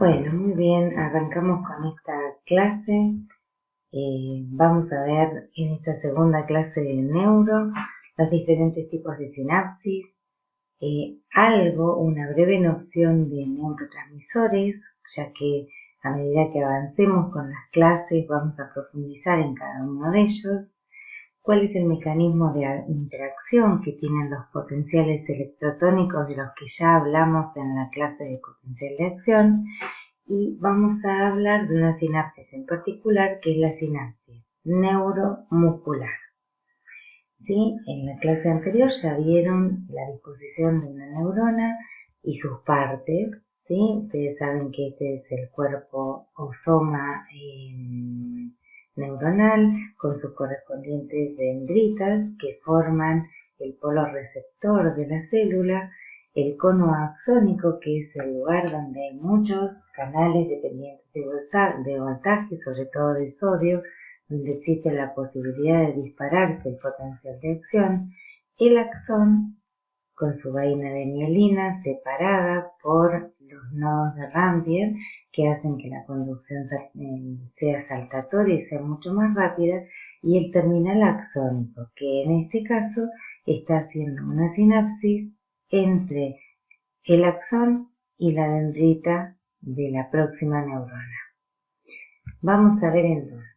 Bueno, muy bien, arrancamos con esta clase. Vamos a ver en esta segunda clase de neuro los diferentes tipos de sinapsis, una breve noción de neurotransmisores, ya que a medida que avancemos con las clases vamos a profundizar en cada uno de ellos. ¿Cuál es el mecanismo de interacción que tienen los potenciales electrotónicos de los que ya hablamos en la clase de potencial de acción? Y vamos a hablar de una sinapsis en particular, que es la sinapsis neuromuscular. ¿Sí? En la clase anterior ya vieron la disposición de una neurona y sus partes. ¿Sí? Ustedes saben que este es el cuerpo o soma neuronal con sus correspondientes dendritas que forman el polo receptor de la célula, el cono axónico, que es el lugar donde hay muchos canales dependientes de voltaje, sobre todo de sodio, donde existe la posibilidad de dispararse el potencial de acción, el axón con su vaina de mielina separada por los nodos de Rampier que hacen que la conducción sea saltatoria y sea mucho más rápida, y el terminal axónico, que en este caso está haciendo una sinapsis entre el axón y la dendrita de la próxima neurona. Vamos a ver entonces.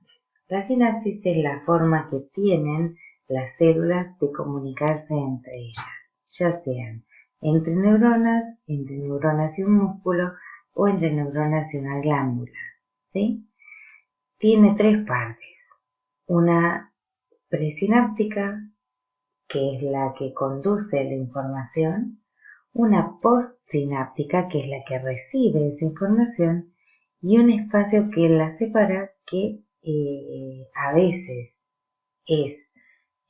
La sinapsis es la forma que tienen las células de comunicarse entre ellas, ya sean entre neuronas y un músculo o entre neuronas y una glándula. ¿Sí? Tiene tres partes. Una presináptica, que es la que conduce la información, una postsináptica, que es la que recibe esa información, y un espacio que la separa, que a veces es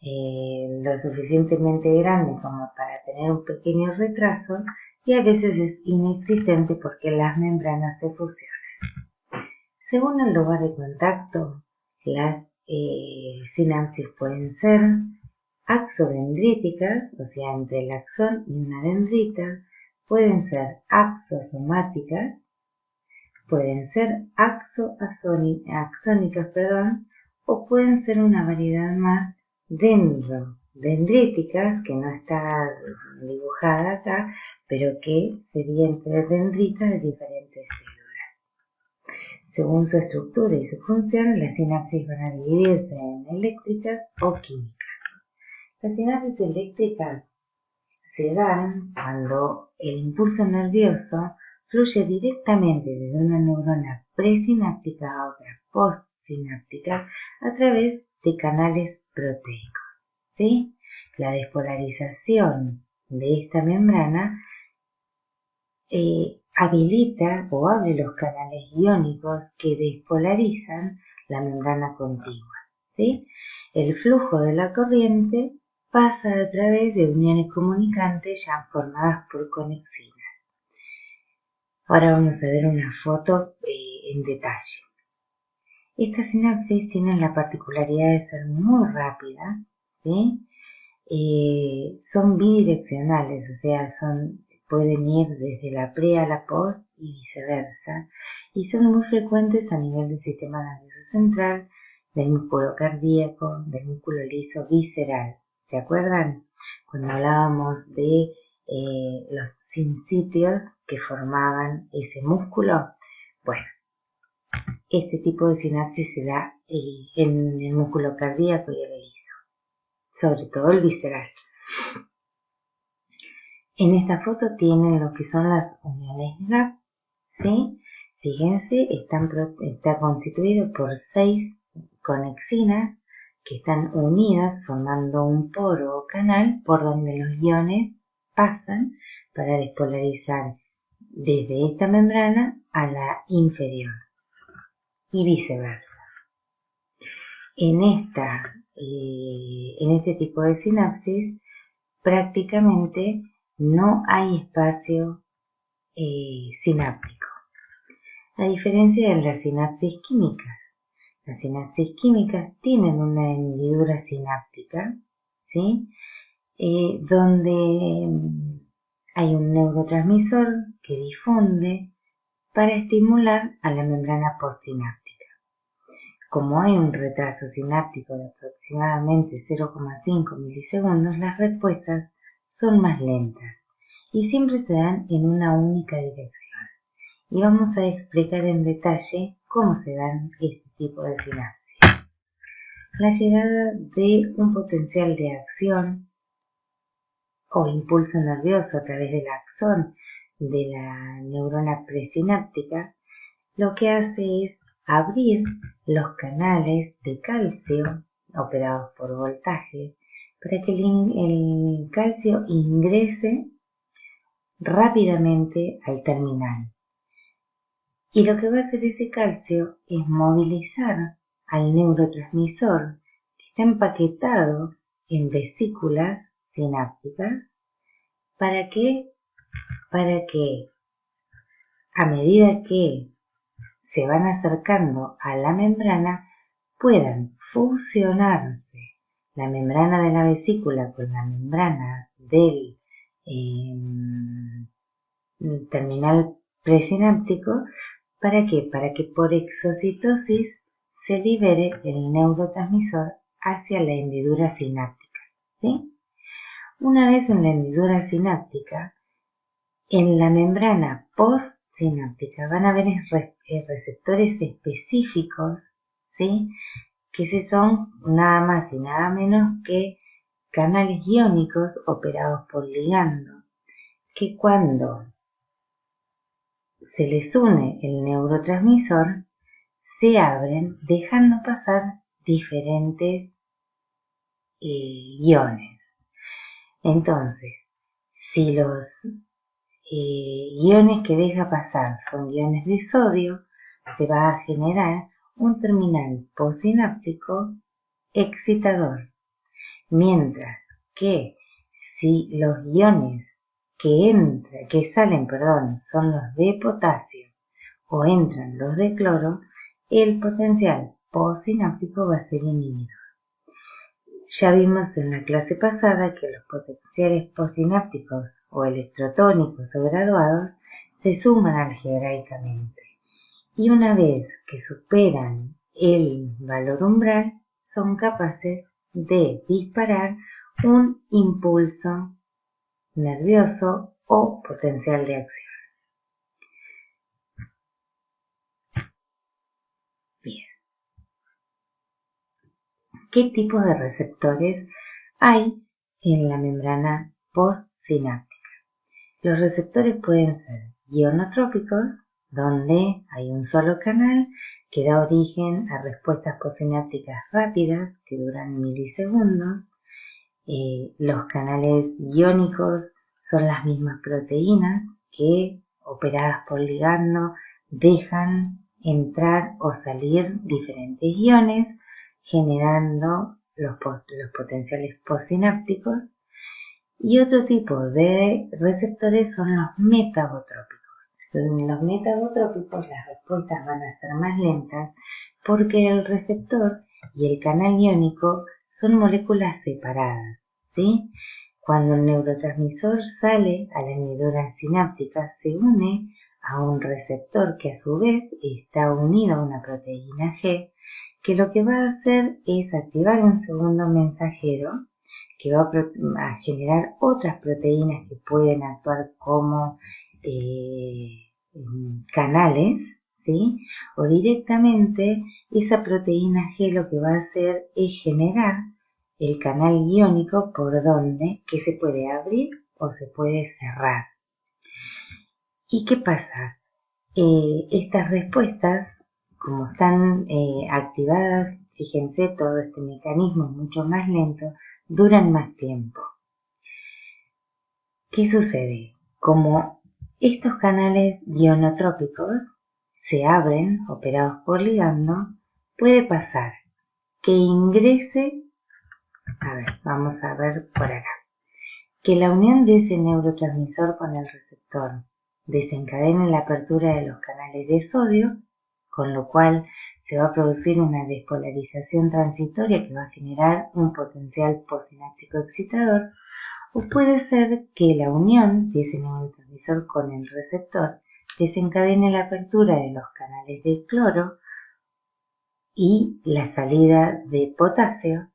lo suficientemente grande como para tener un pequeño retraso, y a veces es inexistente porque las membranas se fusionan. Según el lugar de contacto, las sinapsis pueden ser axodendríticas, o sea, entre el axón y una dendrita, pueden ser axosomáticas, pueden ser axónicas, o pueden ser una variedad más dendríticas, que no está dibujada acá, pero que sería entre dendritas de diferentes células. Según su estructura y su función, las sinapsis van a dividirse en eléctricas o químicas. Las sinapsis eléctricas se dan cuando el impulso nervioso fluye directamente desde una neurona presináptica a otra postsináptica a través de canales proteicos. ¿Sí? La despolarización de esta membrana habilita o abre los canales iónicos que despolarizan la membrana contigua. ¿Sí? El flujo de la corriente pasa a través de uniones comunicantes ya formadas por conexinas. Ahora vamos a ver una foto en detalle. Estas sinapsis tienen la particularidad de ser muy rápidas, ¿sí? Son bidireccionales, o sea, pueden ir desde la pre a la post y viceversa, y son muy frecuentes a nivel del sistema nervioso central, del músculo cardíaco, del músculo liso visceral. ¿Se acuerdan? Cuando hablábamos de los sinsitios que formaban ese músculo. Bueno, este tipo de sinapsis se da en el músculo cardíaco y el liso, sobre todo el visceral. En esta foto tienen lo que son las uniones GAP, ¿sí? Fíjense, está constituido por 6 conexinas que están unidas formando un poro o canal por donde los iones pasan para despolarizar desde esta membrana a la inferior y viceversa. En este tipo de sinapsis prácticamente no hay espacio sináptico, a diferencia de las sinapsis químicas. Las sinapsis químicas tienen una hendidura sináptica, ¿sí? Donde hay un neurotransmisor que difunde para estimular a la membrana postsináptica. Como hay un retraso sináptico de aproximadamente 0,5 milisegundos, las respuestas son más lentas y siempre se dan en una única dirección. Y vamos a explicar en detalle cómo se dan este tipo de sinapsis. La llegada de un potencial de acción o impulso nervioso a través del axón de la neurona presináptica lo que hace es abrir los canales de calcio operados por voltaje para que el calcio ingrese rápidamente al terminal. Y lo que va a hacer ese calcio es movilizar al neurotransmisor que está empaquetado en vesículas sinápticas para que a medida que se van acercando a la membrana puedan fusionarse la membrana de la vesícula con la membrana del terminal presináptico. ¿Para qué? Para que por exocitosis se libere el neurotransmisor hacia la hendidura sináptica, ¿sí? Una vez en la hendidura sináptica, en la membrana postsináptica van a haber receptores específicos, ¿sí? Que son nada más y nada menos que canales iónicos operados por ligando, que cuando se les une el neurotransmisor, se abren dejando pasar diferentes iones. Entonces, si los iones que deja pasar son iones de sodio, se va a generar un terminal postsináptico excitador. Mientras que si los iones que salen son los de potasio o entran los de cloro, el potencial postsináptico va a ser inhibido. Ya vimos en la clase pasada que los potenciales postsinápticos o electrotónicos o graduados se suman algebraicamente y una vez que superan el valor umbral son capaces de disparar un impulso nervioso o potencial de acción. Bien. ¿Qué tipo de receptores hay en la membrana postsináptica? Los receptores pueden ser ionotrópicos, donde hay un solo canal que da origen a respuestas postsinápticas rápidas que duran milisegundos. Los canales iónicos son las mismas proteínas que, operadas por ligando, dejan entrar o salir diferentes iones, generando los potenciales postsinápticos. Y otro tipo de receptores son los metabotrópicos. En los metabotrópicos las respuestas van a ser más lentas porque el receptor y el canal iónico son moléculas separadas, ¿sí? Cuando el neurotransmisor sale a la hendidura sináptica, se une a un receptor que a su vez está unido a una proteína G, que lo que va a hacer es activar un segundo mensajero que va a generar otras proteínas que pueden actuar como canales, ¿sí? O directamente esa proteína G lo que va a hacer es generar el canal iónico por donde que se puede abrir o se puede cerrar. ¿Y qué pasa? Estas respuestas, como están activadas, fíjense, todo este mecanismo es mucho más lento, duran más tiempo. ¿Qué sucede? Como estos canales ionotrópicos se abren, operados por ligando, puede pasar que ingrese, vamos a ver por acá, que la unión de ese neurotransmisor con el receptor desencadene la apertura de los canales de sodio, con lo cual se va a producir una despolarización transitoria que va a generar un potencial postsináptico excitador, o puede ser que la unión de ese neurotransmisor con el receptor desencadene la apertura de los canales de cloro y la salida de potasio,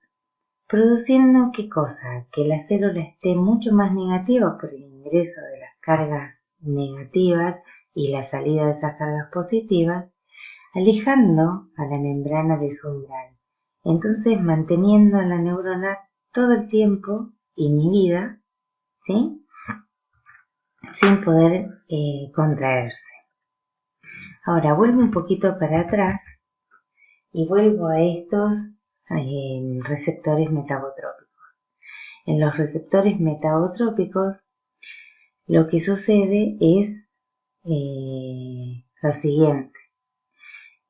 produciendo ¿qué cosa? Que la célula esté mucho más negativa por el ingreso de las cargas negativas y la salida de esas cargas positivas, alejando a la membrana de su umbral. Entonces manteniendo a la neurona todo el tiempo inhibida, ¿sí? Sin poder contraerse. Ahora vuelvo un poquito para atrás y vuelvo a estos receptores metabotrópicos. En los receptores metabotrópicos lo que sucede es lo siguiente.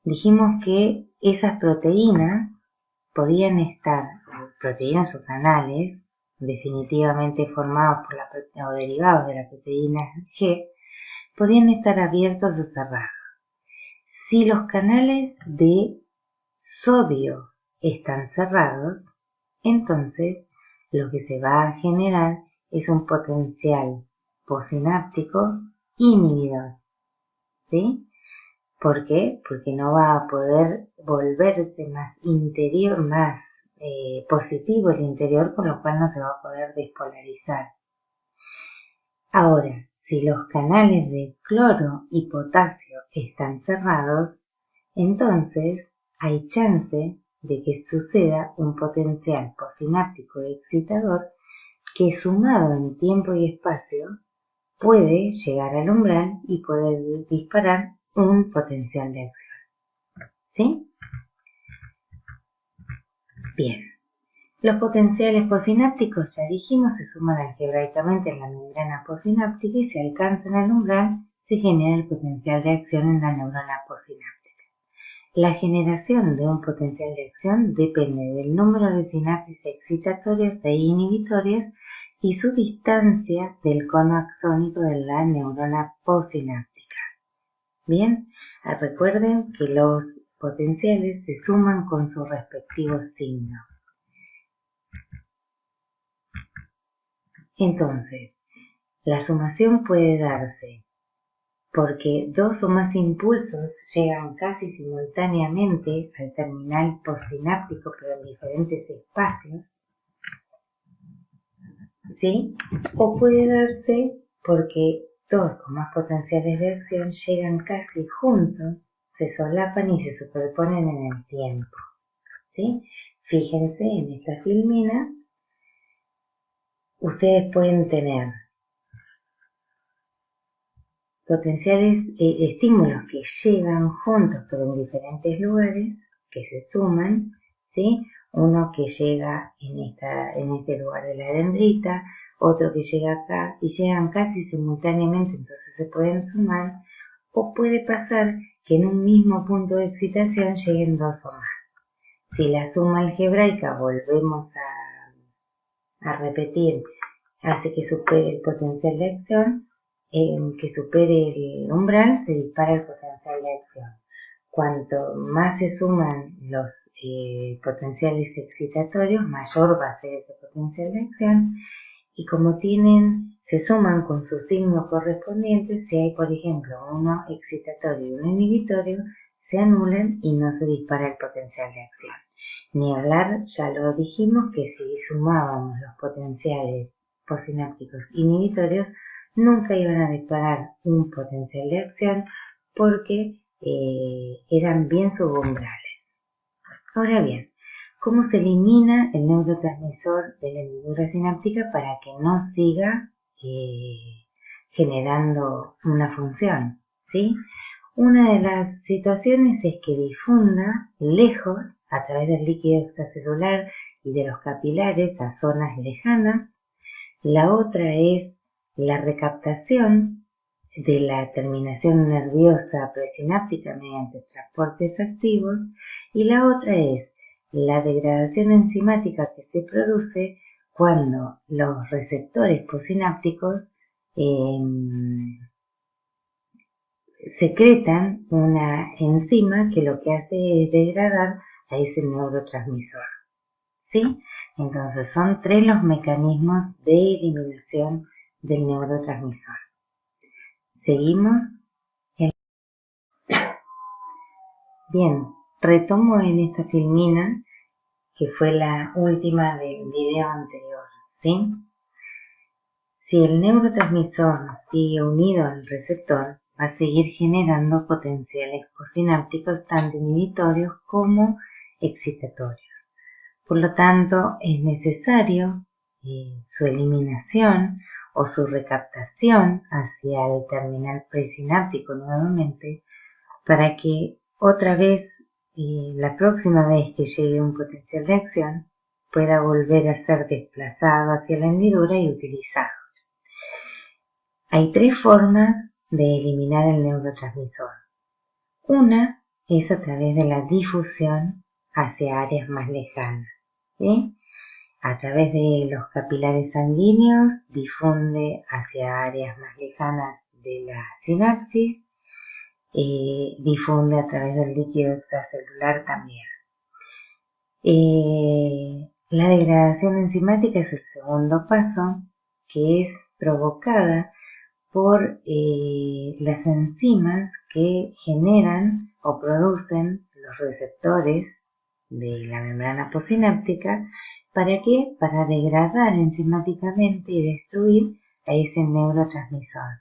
Dijimos que esas proteínas podían estar, proteínas o canales, definitivamente formados por o derivados de la proteína G, podían estar abiertos o cerrados. Si los canales de sodio están cerrados, entonces lo que se va a generar es un potencial posináptico inhibidor, ¿sí? ¿Por qué? Porque no va a poder volverse más interior, más positivo el interior, con lo cual no se va a poder despolarizar. Ahora, si los canales de cloro y potasio están cerrados, entonces hay chance de que suceda un potencial posináptico excitador que, sumado en tiempo y espacio, puede llegar al umbral y poder disparar un potencial de acción. ¿Sí? Bien. Los potenciales posinápticos, ya dijimos, se suman algebraicamente en la membrana posináptica y si alcanzan el umbral, se genera el potencial de acción en la neurona posináptica. La generación de un potencial de acción depende del número de sinapsis excitatorias e inhibitorias y su distancia del cono axónico de la neurona posináptica. Bien, recuerden que los potenciales se suman con su respectivo signo. Entonces, la sumación puede darse porque dos o más impulsos llegan casi simultáneamente al terminal postsináptico, pero en diferentes espacios, ¿sí? O puede darse porque dos o más potenciales de acción llegan casi juntos, se solapan y se superponen en el tiempo, ¿sí? Fíjense en esta filmina, ustedes pueden tener potenciales estímulos que llegan juntos pero en diferentes lugares, que se suman, ¿sí? Uno que llega en este lugar de la dendrita, otro que llega acá y llegan casi simultáneamente, entonces se pueden sumar, o puede pasar que en un mismo punto de excitación lleguen dos o más. Si la suma algebraica volvemos a repetir, hace que supere el potencial de acción, que supere el umbral, se dispara el potencial de acción. Cuanto más se suman los potenciales excitatorios, mayor va a ser ese potencial de acción. Y como se suman con su signo correspondiente, si hay, por ejemplo, uno excitatorio y uno inhibitorio, se anulan y no se dispara el potencial de acción. Ni hablar, ya lo dijimos, que si sumábamos los potenciales postsinápticos inhibitorios, nunca iban a disparar un potencial de acción porque eran bien subumbrales. Ahora bien, ¿cómo se elimina el neurotransmisor de la hendidura sináptica para que no siga generando una función? ¿Sí? Una de las situaciones es que difunda lejos a través del líquido extracelular y de los capilares a zonas lejanas. La otra es la recaptación de la terminación nerviosa presináptica mediante transportes activos, y la otra es la degradación enzimática que se produce cuando los receptores postsinápticos secretan una enzima que lo que hace es degradar a ese neurotransmisor, ¿sí? Entonces son tres los mecanismos de eliminación del neurotransmisor. Seguimos. Bien, retomo en esta filmina que fue la última del video anterior, ¿sí? Si el neurotransmisor sigue unido al receptor, va a seguir generando potenciales postsinápticos tanto inhibitorios como excitatorios. Por lo tanto, es necesario su eliminación o su recaptación hacia el terminal presináptico nuevamente para que otra vez, la próxima vez que llegue un potencial de acción, pueda volver a ser desplazado hacia la hendidura y utilizado. Hay tres formas de eliminar el neurotransmisor. Una es a través de la difusión hacia áreas más lejanas, ¿sí? A través de los capilares sanguíneos difunde hacia áreas más lejanas de la sinapsis, difunde a través del líquido extracelular también. La degradación enzimática es el segundo paso, que es provocada por las enzimas que generan o producen los receptores de la membrana postsináptica. ¿Para qué? Para degradar enzimáticamente y destruir a ese neurotransmisor.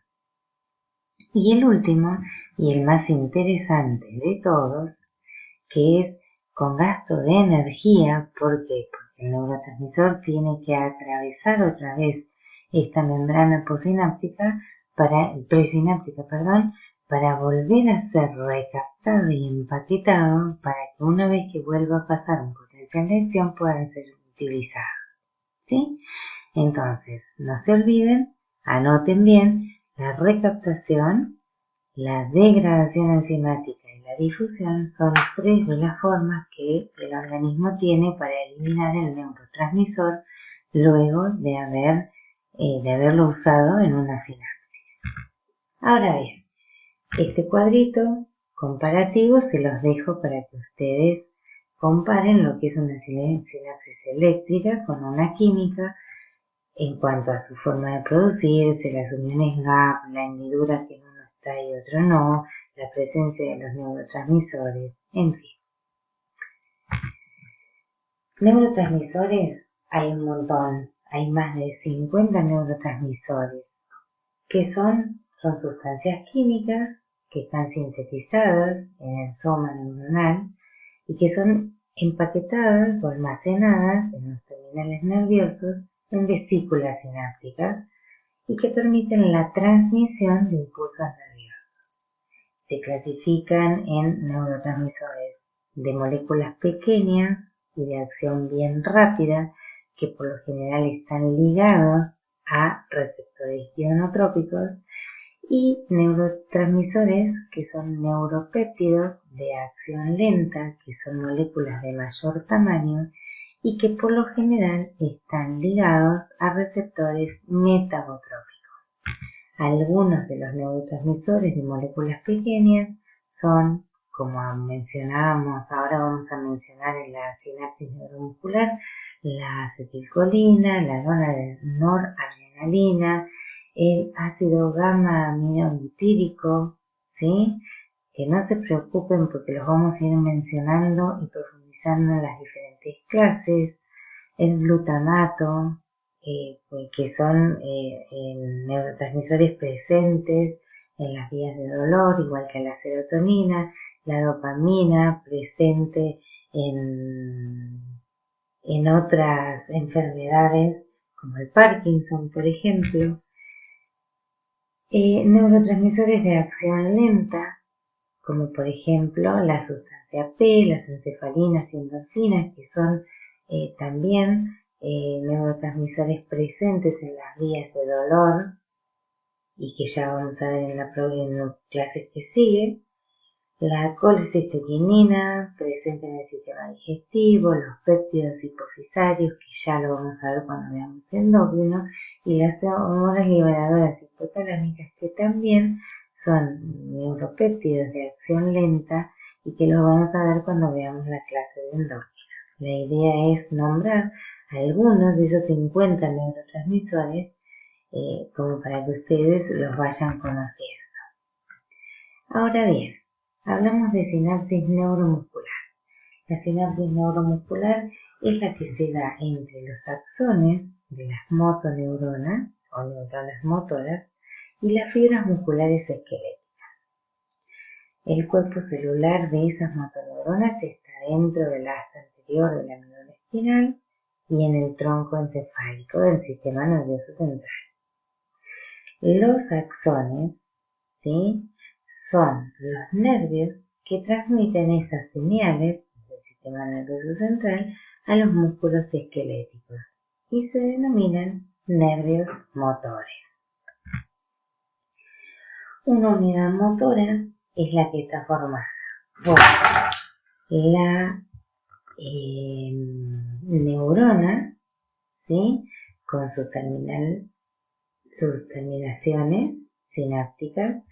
Y el último, y el más interesante de todos, que es con gasto de energía. ¿Por qué? Porque el neurotransmisor tiene que atravesar otra vez esta membrana presináptica, para volver a ser recaptado y empaquetado para que una vez que vuelva a pasar un potencial de acción puedan ser utilizados, ¿sí? Entonces, no se olviden, anoten bien, la recaptación, la degradación enzimática y la difusión son tres de las formas que el organismo tiene para eliminar el neurotransmisor luego de haberlo usado en una sinapsis. Ahora bien, este cuadrito comparativo se los dejo para que ustedes comparen lo que es una sinapsis eléctrica con una química en cuanto a su forma de producirse, las uniones gap, la hendidura que en uno está y otro no, la presencia de los neurotransmisores, en fin. Neurotransmisores hay un montón, hay más de 50 neurotransmisores, que son sustancias químicas que están sintetizadas en el soma neuronal y que son empaquetadas o almacenadas en los terminales nerviosos en vesículas sinápticas y que permiten la transmisión de impulsos nerviosos. Se clasifican en neurotransmisores de moléculas pequeñas y de acción bien rápida, que por lo general están ligados a receptores ionotrópicos, y neurotransmisores que son neuropéptidos de acción lenta, que son moléculas de mayor tamaño y que por lo general están ligados a receptores metabotrópicos. Algunos de los neurotransmisores de moléculas pequeñas son, como mencionábamos, ahora vamos a mencionar en la sinapsis neuromuscular, la acetilcolina, la noradrenalina, el ácido gamma aminobutírico, ¿sí? Que no se preocupen porque los vamos a ir mencionando y profundizando en las diferentes clases, el glutamato, que son neurotransmisores presentes en las vías de dolor, igual que la serotonina, la dopamina, presente en otras enfermedades como el Parkinson, por ejemplo. Neurotransmisores de acción lenta, como por ejemplo la sustancia P, las encefalinas y endorfinas, que son también neurotransmisores presentes en las vías de dolor y que ya vamos a ver en las clases que sigue. La colecisteínina, presente en el sistema digestivo, los péptidos hipofisarios, que ya lo vamos a ver cuando veamos endócrino, y las hormonas liberadoras hipotalámicas, que también son neuropéptidos de acción lenta y que lo vamos a ver cuando veamos la clase de endócrino. La idea es nombrar algunos de esos 50 neurotransmisores como para que ustedes los vayan conociendo. Ahora bien, hablamos de sinapsis neuromuscular. La sinapsis neuromuscular es la que se da entre los axones de las motoneuronas o neuronas motoras y las fibras musculares esqueléticas. El cuerpo celular de esas motoneuronas está dentro del asta anterior de la médula espinal y en el tronco encefálico del sistema nervioso central. Los axones, ¿sí?, son los nervios que transmiten esas señales del sistema nervioso central a los músculos esqueléticos y se denominan nervios motores. Una unidad motora es la que está formada por la neurona, ¿sí?, con sus terminaciones sinápticas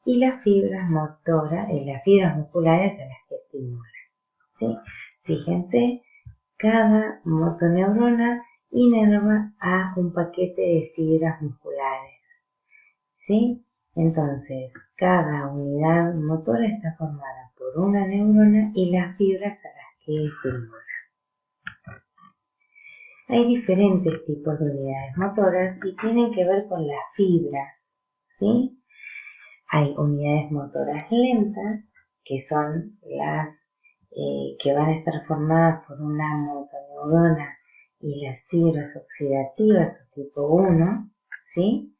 y las fibras motoras, las fibras musculares a las que estimulan, ¿sí? Fíjense, cada motoneurona inerva a un paquete de fibras musculares, ¿sí? Entonces, cada unidad motora está formada por una neurona y las fibras a las que estimulan. Hay diferentes tipos de unidades motoras y tienen que ver con las fibras, ¿sí? Hay unidades motoras lentas, que son las que van a estar formadas por una motoneurona y las fibras oxidativas tipo 1, ¿sí?,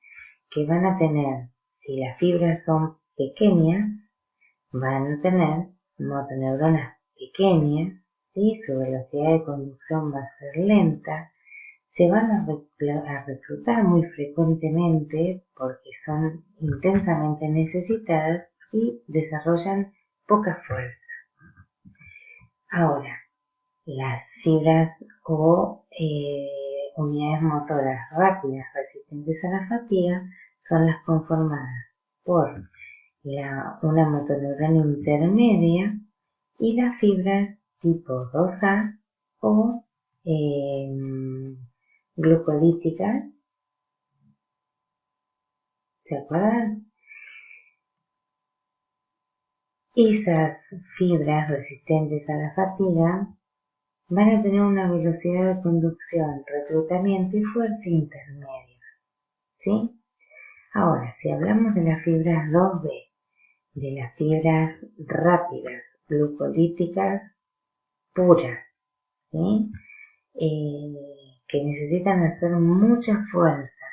que van a tener, si las fibras son pequeñas, van a tener motoneuronas pequeñas, ¿sí?, su velocidad de conducción va a ser lenta, se van a reclutar muy frecuentemente porque son intensamente necesitadas y desarrollan poca fuerza. Ahora, las fibras o unidades motoras rápidas resistentes a la fatiga son las conformadas por una motoneurona intermedia y las fibras tipo 2A o glucolíticas, ¿se acuerdan? Esas fibras resistentes a la fatiga van a tener una velocidad de conducción, reclutamiento y fuerza intermedia, ¿sí? Ahora, si hablamos de las fibras 2B, de las fibras rápidas, glucolíticas puras, ¿sí?, que necesitan hacer mucha fuerza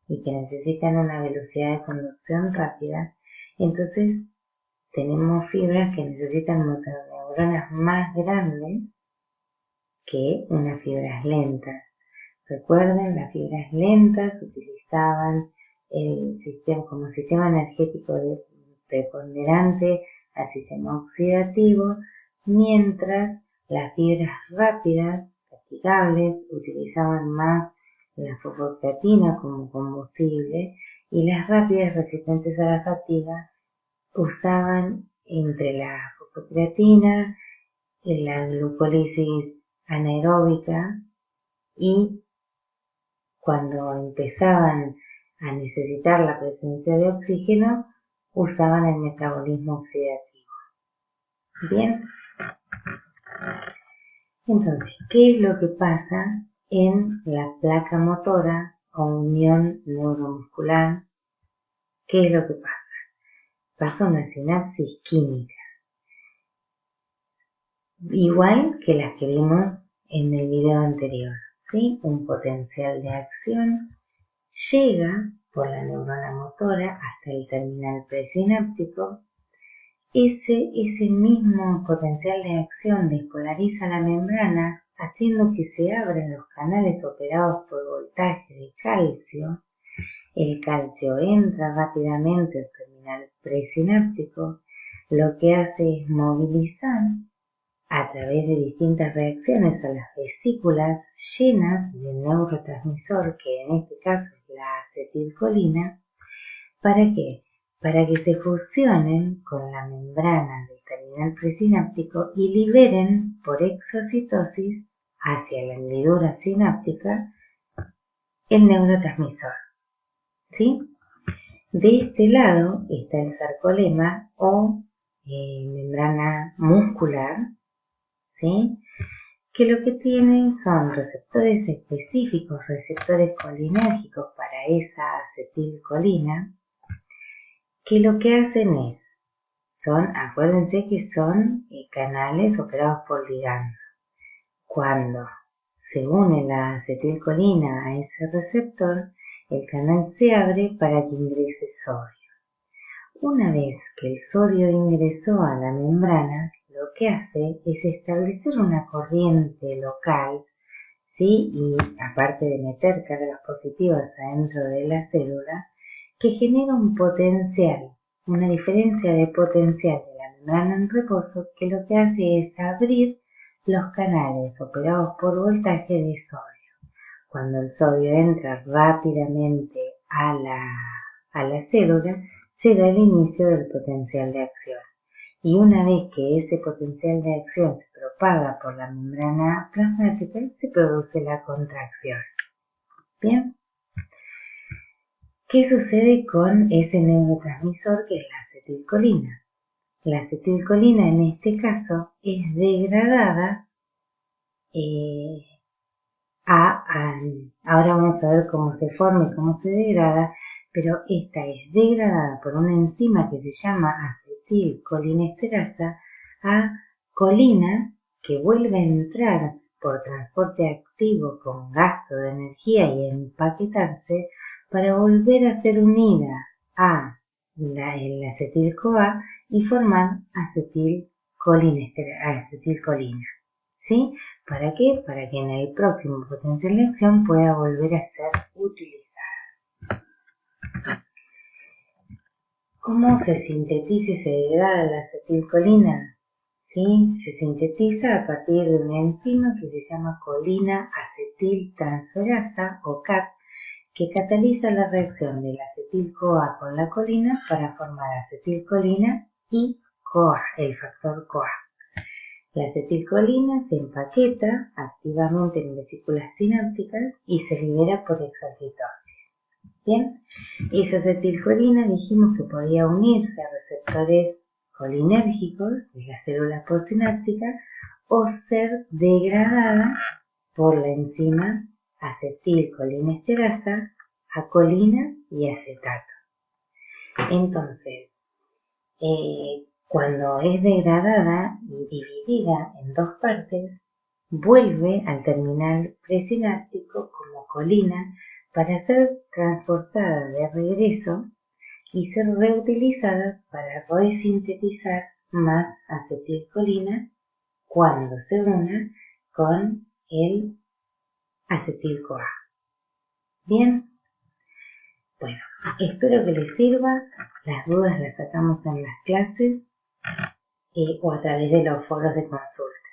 y que necesitan una velocidad de conducción rápida, entonces tenemos fibras que necesitan motoneuronas más grandes que unas fibras lentas. Recuerden, las fibras lentas utilizaban el sistema como sistema energético preponderante al sistema oxidativo, mientras las fibras rápidas, fatigables, utilizaban más la fosfocreatina como combustible y las rápidas resistentes a la fatiga usaban entre la fosfocreatina, la glucólisis anaeróbica y cuando empezaban a necesitar la presencia de oxígeno usaban el metabolismo oxidativo. Bien, entonces, ¿qué es lo que pasa en la placa motora o unión neuromuscular? ¿Qué es lo que pasa? Pasa una sinapsis química, igual que las que vimos en el video anterior, ¿sí? Un potencial de acción llega por la neurona motora hasta el terminal presináptico. Ese mismo potencial de acción despolariza la membrana, haciendo que se abran los canales operados por voltaje de calcio. El calcio entra rápidamente al terminal presináptico, lo que hace es movilizar a través de distintas reacciones a las vesículas llenas de neurotransmisor, que en este caso es la acetilcolina. ¿Para qué? Para que se fusionen con la membrana del terminal presináptico y liberen por exocitosis hacia la hendidura sináptica el neurotransmisor, ¿sí? De este lado está el sarcolema o membrana muscular, ¿sí? Que lo que tienen son receptores específicos, receptores colinérgicos para esa acetilcolina, que lo que hacen acuérdense que son canales operados por ligandos. Cuando se une la acetilcolina a ese receptor, el canal se abre para que ingrese sodio. Una vez que el sodio ingresó a la membrana, lo que hace es establecer una corriente local, ¿sí? Y aparte de meter cargas positivas adentro de la célula, que genera un potencial, una diferencia de potencial de la membrana en reposo, que lo que hace es abrir los canales operados por voltaje de sodio. Cuando el sodio entra rápidamente a la célula, se da el inicio del potencial de acción. Y una vez que ese potencial de acción se propaga por la membrana plasmática, se produce la contracción. ¿Bien? ¿Qué sucede con ese neurotransmisor que es la acetilcolina? La acetilcolina en este caso es degradada ahora vamos a ver cómo se forma y cómo se degrada, pero esta es degradada por una enzima que se llama acetilcolinesterasa a colina, que vuelve a entrar por transporte activo con gasto de energía y empaquetarse para volver a ser unida a el acetil-CoA y formar acetilcolina. ¿Sí? ¿Para qué? Para que en el próximo potencial de acción pueda volver a ser utilizada. ¿Cómo se sintetiza y se degrada la acetilcolina? ¿Sí? Se sintetiza a partir de una enzima que se llama colina acetiltransferasa o CAT, que cataliza la reacción del acetil-CoA con la colina para formar acetilcolina y CoA, el factor CoA. La acetilcolina se empaqueta activamente en vesículas sinápticas y se libera por exocitosis. Bien, esa acetilcolina dijimos que podía unirse a receptores colinérgicos de las células postsinápticas o ser degradada por la enzima acetilcolinesterasa a colina y acetato. Entonces, cuando es degradada y dividida en dos partes, vuelve al terminal presináptico como colina para ser transportada de regreso y ser reutilizada para resintetizar más acetilcolina cuando se una con el acetil-CoA. Bien, bueno, espero que les sirva. Las dudas las sacamos en las clases o a través de los foros de consulta.